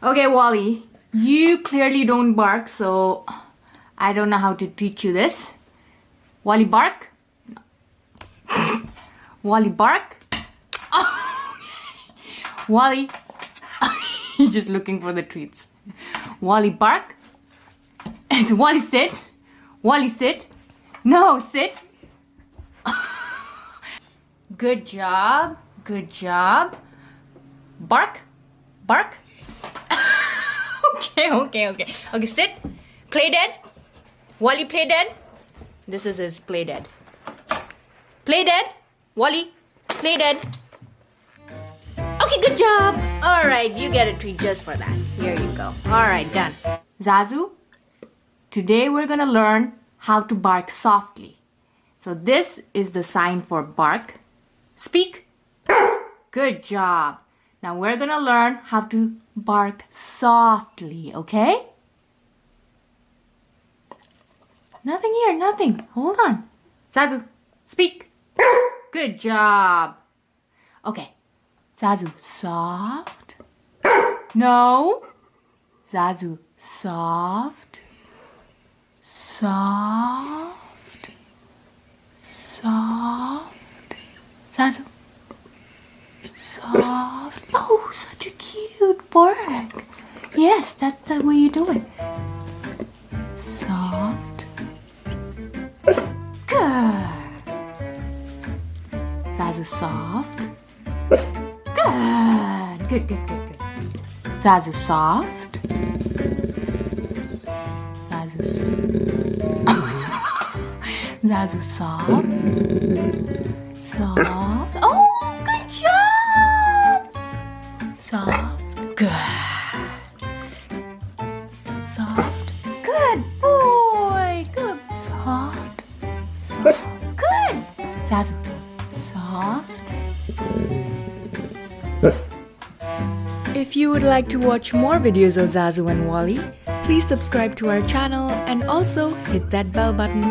Okay, Wally, you clearly don't bark, so I don't know how to teach you this. Wally, bark. Wally, bark. Wally, he's just looking for the treats. Wally, bark. So Wally, sit. Wally, sit. No, sit. Good job. Good job. Bark. Bark. Okay, sit. Play dead. Wally, play dead. This is his play dead. Play dead. Wally, play dead. Okay, good job. Alright, you get a treat just for that. Here you go. Alright, done. Zazu, today we're gonna learn how to bark softly. So this is the sign for bark. Speak. Good job. Now we're gonna learn how to bark softly, okay? Nothing here, nothing. Hold on. Zazu, speak. Good job. Okay. Zazu, soft. No. Zazu, soft. Soft. Soft. Zazu. Soft. Oh, such a cute bark. Yes, that's the way you do it. Soft. Good. Zazu, soft. Good. Good. Zazu, soft. Zazu, Zazu, soft. Soft. Oh, good job. Soft. Good. Soft. Good boy. Good. Soft. Soft. Good. Zazu, soft. If you would like to watch more videos of Zazu and Wally, please subscribe to our channel and also hit that bell button.